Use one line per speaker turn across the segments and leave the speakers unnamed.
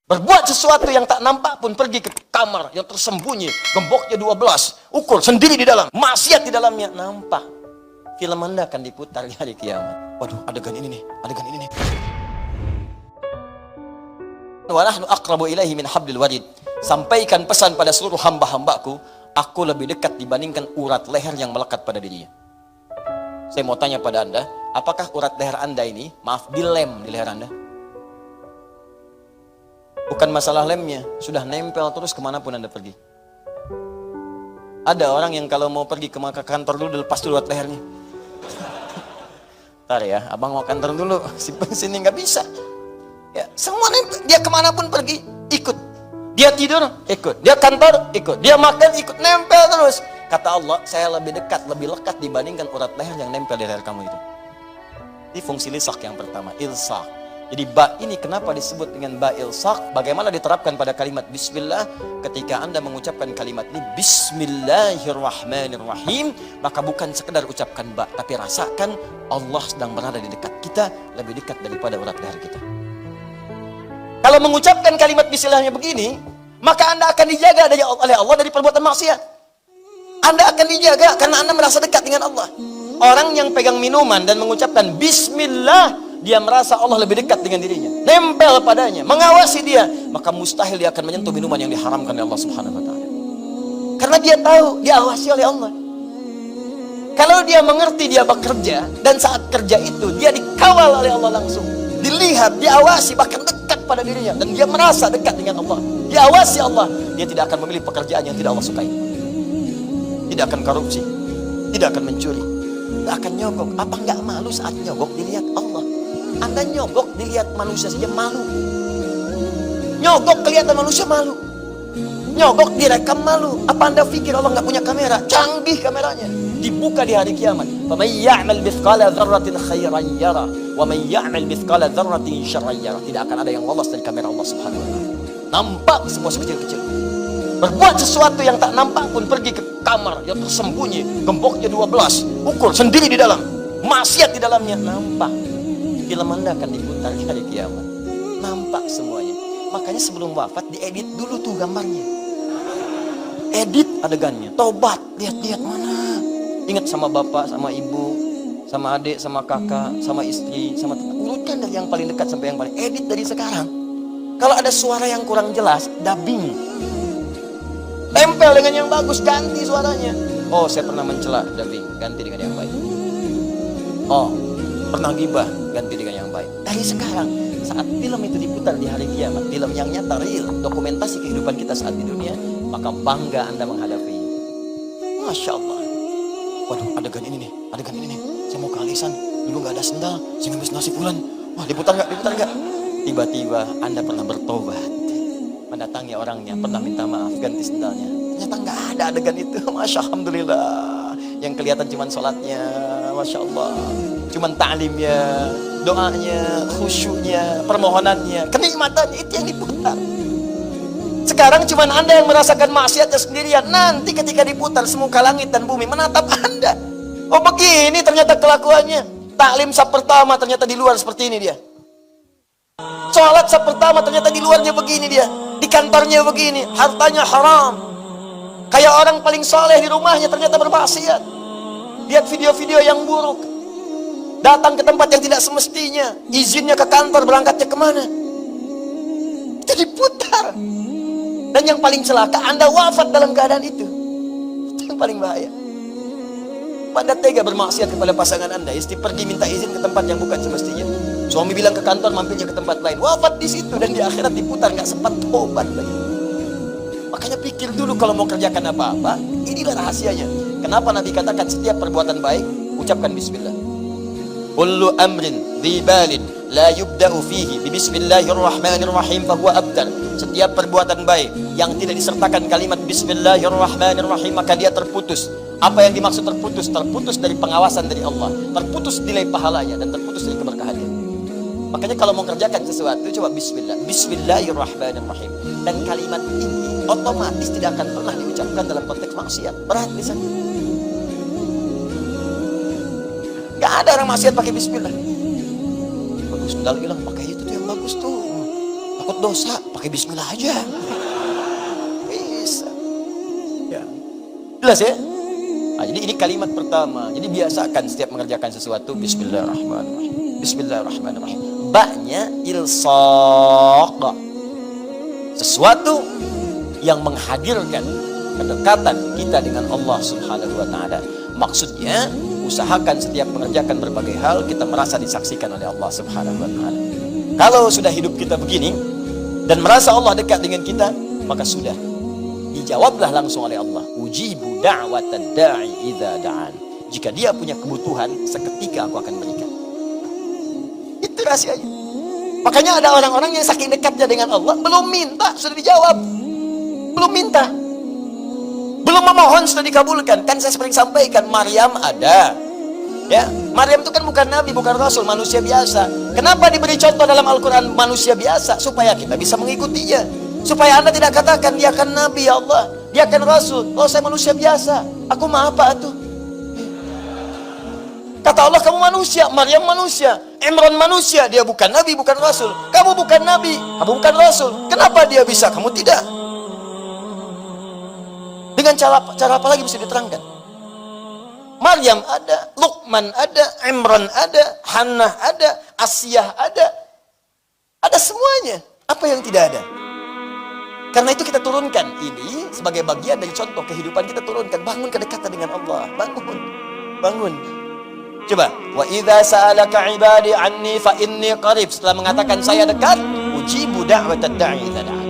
Berbuat sesuatu yang tak nampak pun, pergi ke kamar yang tersembunyi, gemboknya 12, ukur sendiri di dalam, maksiat di dalamnya, nampak. Film Anda akan diputar di hari kiamat. Waduh, adegan ini nih, adegan ini nih. Wa nahnu aqrabu ilaihi min hablil warid. Sampaikan pesan pada seluruh hamba-hambaku, aku lebih dekat dibandingkan urat leher yang melekat pada dirinya. Saya mau tanya pada Anda, apakah urat leher Anda ini, maaf, dilem di leher Anda? Bukan masalah lemnya, sudah nempel terus kemanapun Anda pergi. Ada orang yang kalau mau pergi ke kantor dulu, lepas dulu urat lehernya. Ntar ya, abang mau kantor dulu, simpen sini, nggak bisa. Ya, semua nempel, dia kemanapun pergi, ikut. Dia tidur, ikut. Dia kantor, ikut. Dia makan, ikut. Nempel terus. Kata Allah, saya lebih dekat, lebih lekat dibandingkan urat leher yang nempel di leher kamu itu. Ini fungsi lisak yang pertama, ilsak. Jadi ba ini kenapa disebut dengan ba ilsak? Bagaimana diterapkan pada kalimat bismillah? Ketika Anda mengucapkan kalimat ini bismillahirrahmanirrahim, maka bukan sekedar ucapkan ba, tapi rasakan Allah sedang berada di dekat kita, lebih dekat daripada urat leher kita. Kalau mengucapkan kalimat bismillahnya begini, maka Anda akan dijaga oleh Allah dari perbuatan maksiat. Anda akan dijaga karena Anda merasa dekat dengan Allah. Orang yang pegang minuman dan mengucapkan bismillah, dia merasa Allah lebih dekat dengan dirinya, nempel padanya, mengawasi dia, maka mustahil dia akan menyentuh minuman yang diharamkan oleh Allah Subhanahu wa taala. Karena dia tahu diawasi oleh Allah. Kalau dia mengerti dia bekerja, dan saat kerja itu dia dikawal oleh Allah langsung, dilihat, diawasi, bahkan dekat pada dirinya, dan dia merasa dekat dengan Allah, diawasi Allah, dia tidak akan memilih pekerjaan yang tidak Allah sukai. Tidak akan korupsi, tidak akan mencuri, tidak akan nyogok. Apa nggak malu saat nyogok dilihat Allah? Anda nyogok dilihat manusia saja malu. Nyogok kelihatan manusia malu. Nyogok direkam malu. Apa Anda pikir Allah nggak punya kamera? Canggih kameranya. Dibuka di hari kiamat. فَمَنْ يَعْمَلْ مِثْقَالَ ذَرَّةٍ خَيْرًا يَرَهُ وَمَنْ يَعْمَلْ مِثْقَالَ ذَرَّةٍ شَرًّا يَرَهُ. Tidak akan ada yang lolos dari kamera Allah Subhanahu wa taala. Nampak semua sekecil-kecil. Berbuat sesuatu yang tak nampak pun, pergi ke kamar yang tersembunyi, gemboknya 12, ukur sendiri di dalam, maksiat di dalamnya, nampak. Film Anda akan diputar di hari kiamat. Nampak semuanya. Makanya sebelum wafat diedit dulu tuh gambarnya. Edit adegannya. Tobat, lihat-lihat mana. Ingat sama bapak, sama ibu, sama adik, sama kakak, sama istri, sama teman. Urutkan dari yang paling dekat sampai yang paling. Edit dari sekarang. Kalau ada suara yang kurang jelas, dubbing. Tempel dengan yang bagus, ganti suaranya. Oh, saya pernah mencela, dubbing, ganti dengan yang baik. Oh, pernah gibah, ganti dengan yang baik. Dari sekarang, saat film itu diputar di hari kiamat, film yang nyata, real, dokumentasi kehidupan kita saat di dunia, maka bangga Anda menghadapi. Masya Allah. Waduh, adegan ini nih, adegan ini nih. Saya mau ke alisan, dulu nggak ada sendal, saya ngemis nasi bulan. Wah, diputar nggak? Diputar nggak? Tiba-tiba Anda pernah bertobat, mendatangi orangnya, pernah minta maaf, ganti sendalnya. Ternyata nggak ada adegan itu. Masya Alhamdulillah. Yang kelihatan cuma sholatnya, Masya Allah. Cuman ta'limnya, doanya, khusyuknya, permohonannya, kenikmatannya, itu yang diputar. Sekarang cuman Anda yang merasakan maksiatnya sendirian. Nanti ketika diputar, semuka langit dan bumi menatap Anda. Oh begini ternyata kelakuannya. Taklim sab pertama ternyata di luar seperti ini dia. Sholat sab pertama ternyata di luarnya begini dia. Di kantornya begini, hartanya haram. Kayak orang paling soleh di rumahnya ternyata bermaksiat. Lihat video-video yang buruk. Datang ke tempat yang tidak semestinya, izinnya ke kantor, berangkatnya kemana, itu diputar. Dan yang paling celaka, Anda wafat dalam keadaan itu. Itu yang paling bahaya. Anda tega bermaksiat kepada pasangan Anda, istri pergi minta izin ke tempat yang bukan semestinya, suami bilang ke kantor, mampirnya ke tempat lain, wafat di situ, dan di akhirat diputar, nggak sempat tobat lagi. Makanya pikir dulu kalau mau kerjakan apa-apa. Inilah rahasianya. Kenapa Nabi katakan setiap perbuatan baik ucapkan bismillah. Kullu amrin dhi balin la yubda'u fihi bi bismillahirrahmanirrahim fahuwa abtar. Setiap perbuatan baik yang tidak disertakan kalimat bismillahirrahmanirrahim, maka dia terputus. Apa yang dimaksud terputus? Terputus dari pengawasan dari Allah, terputus nilai pahalanya, dan terputus dari keberkahannya. Makanya kalau mau kerjakan sesuatu, coba bismillah, bismillahirrahmanirrahim. Dan kalimat ini otomatis tidak akan pernah diucapkan dalam konteks maksiat. Berat di sana. Gak ada orang maksiat pakai bismillah. Bagus, sendal hilang, pakai itu tuh yang bagus tuh. takut dosa, pakai bismillah aja. Bisa. Ya. Jelas ya? Nah, jadi ini kalimat pertama. Jadi biasakan setiap mengerjakan sesuatu bismillahirrahmanirrahim. Bismillahirrahmanirrahim. Ba-nya ilsaq. Sesuatu yang menghadirkan kedekatan kita dengan Allah Subhanahu wa taala. Maksudnya, usahakan setiap mengerjakan berbagai hal kita merasa disaksikan oleh Allah Subhanahu wa taala. Kalau sudah hidup kita begini dan merasa Allah dekat dengan kita, maka sudah dijawablah langsung oleh Allah. Ujibu da'watad da'i idza da'an. Jika dia punya kebutuhan, seketika aku akan berikan. Itu rahasianya. Makanya ada orang-orang yang saking dekatnya dengan Allah, belum minta sudah dijawab. Belum minta, belum memohon sudah dikabulkan. Kan saya sering sampaikan, Maryam ada. Ya, Maryam itu kan bukan nabi, bukan rasul, manusia biasa. Kenapa diberi contoh dalam Al-Quran manusia biasa? Supaya kita bisa mengikutinya. Supaya Anda tidak katakan dia kan nabi, ya Allah, dia kan rasul. Oh, saya manusia biasa, aku mah apa tuh? Kata Allah, kamu manusia, Maryam manusia, Imran manusia, dia bukan nabi, bukan rasul. Kamu bukan nabi, kamu bukan rasul. Kenapa dia bisa, kamu tidak? Dengan cara apa lagi bisa diterangkan? Maryam ada, Luqman ada, Imran ada, Hannah ada, Asiyah ada semuanya. Apa yang tidak ada? Karena itu kita turunkan ini sebagai bagian dari contoh kehidupan kita, turunkan. Bangun kedekatan dengan Allah. Bangun. Coba. Wa idza sa'alaka 'ibadi 'anni fa inni qarib. Setelah mengatakan saya dekat, ujibu da'watad da'i idza da'an.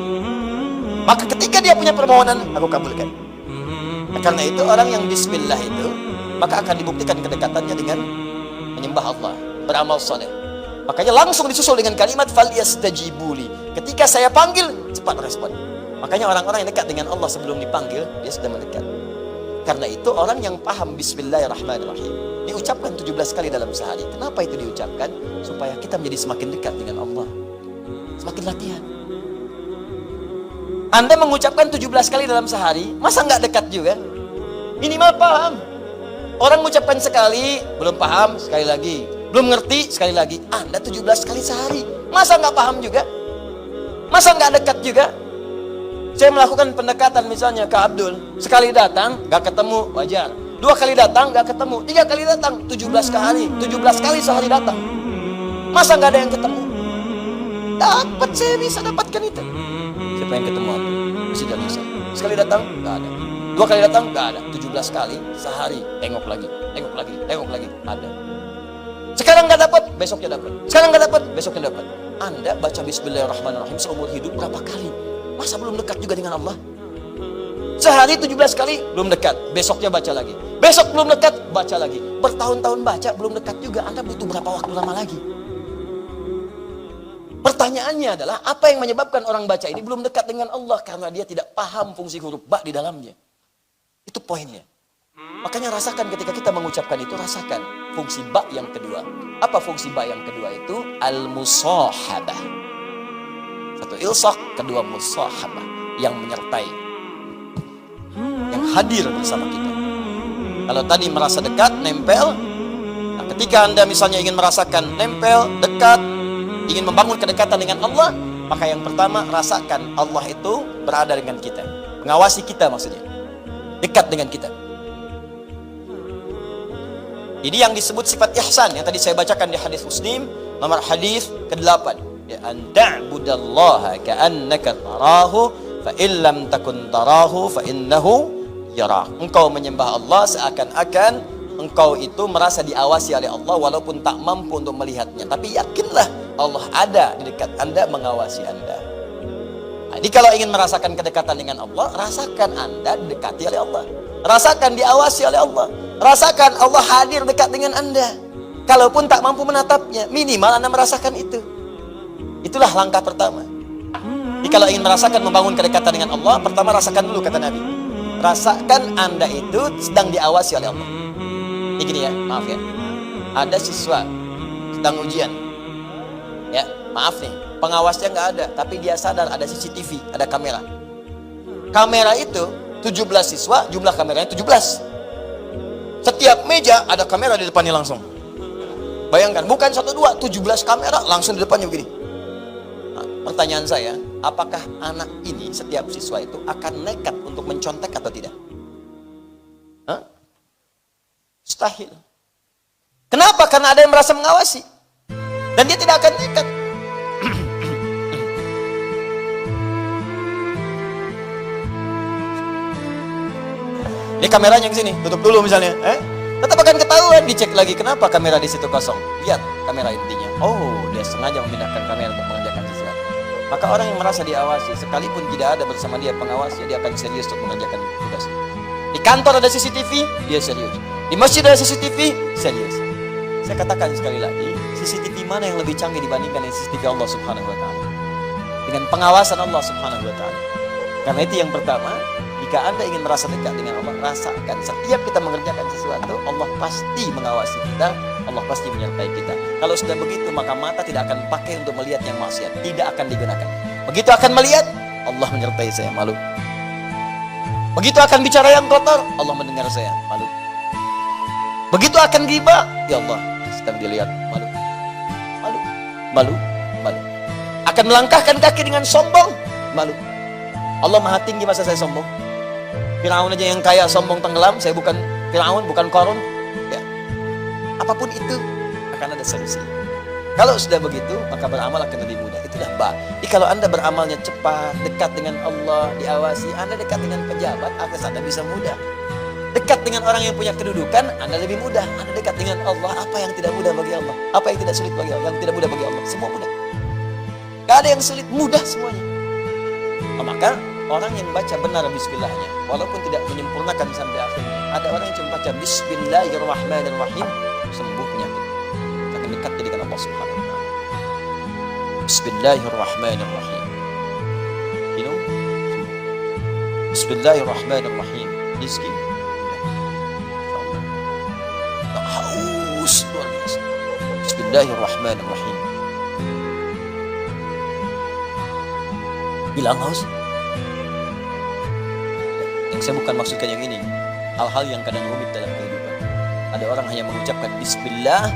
Maka ketika dia punya permohonan, aku kabulkan. Karena itu orang yang bismillah itu, maka akan dibuktikan kedekatannya dengan menyembah Allah, beramal saleh. Makanya langsung disusul dengan kalimat falyastajibuli. Ketika saya panggil, cepat respon. Makanya orang-orang yang dekat dengan Allah sebelum dipanggil, dia sudah mendekat. Karena itu orang yang paham bismillahirrahmanirrahim diucapkan 17 kali dalam sehari. Kenapa itu diucapkan? Supaya kita menjadi semakin dekat dengan Allah. Semakin latihan. Anda mengucapkan 17 kali dalam sehari, masa nggak dekat juga? Minimal paham. Orang mengucapkan sekali, belum paham, sekali lagi. Belum ngerti, sekali lagi. Anda 17 kali sehari, masa nggak paham juga? Masa nggak dekat juga? Saya melakukan pendekatan misalnya ke Abdul. Sekali datang, nggak ketemu, wajar. 2 kali datang, nggak ketemu. 3 kali datang, 17 kali. 17 kali sehari datang. Masa nggak ada yang ketemu? Dapat, saya bisa dapatkan itu. Siapa yang ketemu aku? Mesti dari saya. Sekali datang, nggak ada. 2 kali datang, nggak ada. 17 kali sehari, tengok lagi, ada. Sekarang nggak dapat, besoknya dapat. Sekarang nggak dapat, besoknya dapat. Anda baca bismillahirrahmanirrahim seumur hidup berapa kali? Masa belum dekat juga dengan Allah? Sehari 17 kali, belum dekat. Besoknya baca lagi. Besok belum dekat, baca lagi. Bertahun-tahun baca, belum dekat juga. Anda butuh berapa waktu lama lagi? Pertanyaannya adalah, apa yang menyebabkan orang baca ini belum dekat dengan Allah? Karena dia tidak paham fungsi huruf ba di dalamnya. Itu poinnya. Makanya rasakan ketika kita mengucapkan itu, rasakan fungsi ba yang kedua. Apa fungsi ba yang kedua itu? Al-musahabah. Satu ilsaq, kedua musahabah. Yang menyertai. Yang hadir bersama kita. Kalau tadi merasa dekat, nempel. Nah, ketika Anda misalnya ingin merasakan nempel, dekat, ingin membangun kedekatan dengan Allah, maka yang pertama rasakan Allah itu berada dengan kita, mengawasi kita, maksudnya dekat dengan kita. Ini yang disebut sifat ihsan yang tadi saya bacakan di hadis Muslim nomor hadis ke-8, ya, an ta'budallaha ka'annaka tarahu fa illam takun tarahu fa innahu yarah. Engkau menyembah Allah seakan-akan engkau itu merasa diawasi oleh Allah walaupun tak mampu untuk melihatnya, tapi yakinlah Allah ada di dekat Anda, mengawasi Anda. Jadi kalau ingin merasakan kedekatan dengan Allah, rasakan Anda didekati oleh Allah. Rasakan diawasi oleh Allah. Rasakan Allah hadir dekat dengan Anda. Kalaupun tak mampu menatapnya, minimal Anda merasakan itu. Itulah langkah pertama. Jadi kalau ingin merasakan membangun kedekatan dengan Allah, pertama rasakan dulu, kata Nabi. Rasakan Anda itu sedang diawasi oleh Allah. Ini gini ya, maaf ya. Ada siswa sedang ujian. Ya, maaf nih, pengawasnya nggak ada, tapi dia sadar ada CCTV, ada kamera. Kamera itu 17 siswa, jumlah kameranya 17. Setiap meja ada kamera di depannya langsung. Bayangkan, bukan 1, 2, 17 kamera langsung di depannya begini. Nah, pertanyaan saya, apakah anak ini, setiap siswa itu akan nekat untuk mencontek atau tidak? Hah? Mustahil. Kenapa? Karena ada yang merasa mengawasi. Dan dia tidak akan nekat. Ini kameranya ke sini, tutup dulu misalnya. Tetap akan ketahuan, dicek lagi kenapa kamera di situ kosong. Lihat kamera intinya. Oh, dia sengaja memindahkan kamera untuk mengerjakan sesuatu. Maka orang yang merasa diawasi, sekalipun tidak ada bersama dia pengawasnya, dia akan serius untuk mengerjakan tugas. Di kantor ada CCTV, dia serius. Di masjid ada CCTV, serius. Saya katakan sekali lagi, CCTV mana yang lebih canggih dibandingkan dengan CCTV Allah Subhanahu wa Ta'ala? Dengan pengawasan Allah Subhanahu wa Ta'ala. Karena itu yang pertama, jika Anda ingin merasa dekat dengan Allah, rasakan setiap kita mengerjakan sesuatu, Allah pasti mengawasi kita, Allah pasti menyertai kita. Kalau sudah begitu, maka mata tidak akan pakai untuk melihat yang maksiat, tidak akan digunakan. Begitu akan melihat, Allah menyertai saya, malu. Begitu akan bicara yang kotor, Allah mendengar saya, malu. Begitu akan ghibah, ya Allah, sedang dilihat, malu. Malu, malu, malu. Akan melangkahkan kaki dengan sombong, malu. Allah Maha Tinggi, masa saya sombong? Firaun aja yang kaya sombong tenggelam, saya bukan Firaun, bukan Qarun. Ya. Apapun itu akan ada solusi. Kalau sudah begitu, maka beramal akan lebih mudah. Itulah Jadi kalau Anda beramalnya cepat, dekat dengan Allah, diawasi, Anda dekat dengan pejabat, akses Anda bisa mudah. Dekat dengan orang yang punya kedudukan, Anda lebih mudah. Anda dekat dengan Allah, apa yang tidak mudah bagi Allah? Apa yang tidak sulit bagi Allah? Yang tidak mudah bagi Allah, semua mudah. Gak ada yang sulit, mudah semuanya. Maka orang yang baca benar bismillahnya, walaupun tidak menyempurnakan sampai akhirnya, ada orang yang cuma baca bismillahirrahmanirrahim, sembuh penyakit. Saking dekat dengan Allah Subhanahu wa Ta'ala. Bismillahirrahmanirrahim. Minum. Bismillahirrahmanirrahim. Rizki. Tak haus luar biasa. Bismillahirrahmanirrahim. Bilang haus. Yang saya bukan maksudkan yang ini. Hal-hal yang kadang rumit dalam kehidupan. Ada orang hanya mengucapkan bismillah,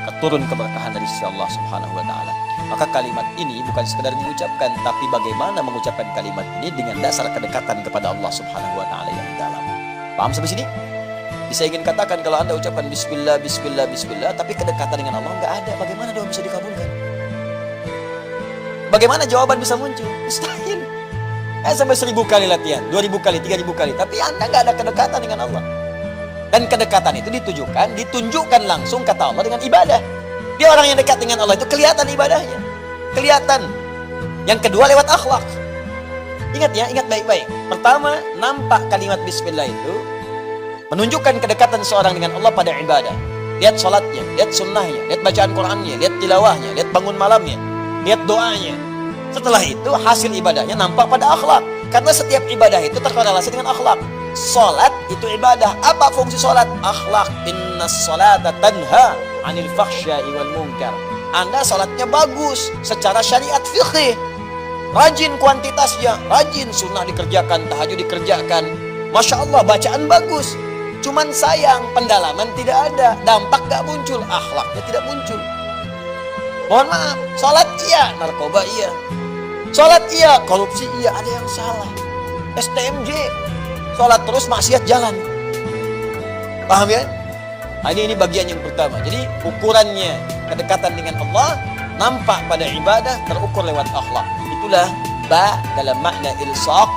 maka turun keberkahan dari sisi Allah Subhanahu wa Ta'ala. Maka kalimat ini bukan sekedar diucapkan, tapi bagaimana mengucapkan kalimat ini dengan dasar kedekatan kepada Allah Subhanahu wa Ta'ala yang dalam. Paham sampai sini? Bisa ingin katakan kalau Anda ucapkan bismillah, bismillah, bismillah, tapi kedekatan dengan Allah nggak ada, bagaimana doa bisa dikabulkan? Bagaimana jawaban bisa muncul? Mustahil. Sampai 1000 kali latihan, 2000 kali, 3000 kali, tapi Anda nggak ada kedekatan dengan Allah. Dan kedekatan itu ditunjukkan langsung kata Allah dengan ibadah. Dia orang yang dekat dengan Allah itu kelihatan ibadahnya, kelihatan. Yang kedua lewat akhlak. Ingat ya, ingat baik-baik. Pertama, nampak kalimat bismillah itu menunjukkan kedekatan seorang dengan Allah pada ibadah. Lihat sholatnya, lihat sunnahnya, lihat bacaan Qur'annya, lihat tilawahnya, lihat bangun malamnya, lihat doanya. Setelah itu hasil ibadahnya nampak pada akhlak. Karena setiap ibadah itu terkorelasi dengan akhlak. Sholat itu ibadah. Apa fungsi sholat? Akhlak. Innas sholata tanha anil fakhsya'i wal munkar. Anda sholatnya bagus secara syariat fiqh. Rajin kuantitasnya, rajin sunnah dikerjakan, tahajud dikerjakan. Masya Allah, bacaan bagus. Cuman sayang, pendalaman tidak ada. Dampak gak muncul, akhlaknya tidak muncul. Mohon maaf, sholat iya, narkoba iya. Sholat iya, korupsi iya, ada yang salah. STMJ, sholat terus maksiat jalan. Paham ya? Nah, ini bagian yang pertama. Jadi ukurannya kedekatan dengan Allah nampak pada ibadah, terukur lewat akhlak. Itulah ba dalam makna ilsaq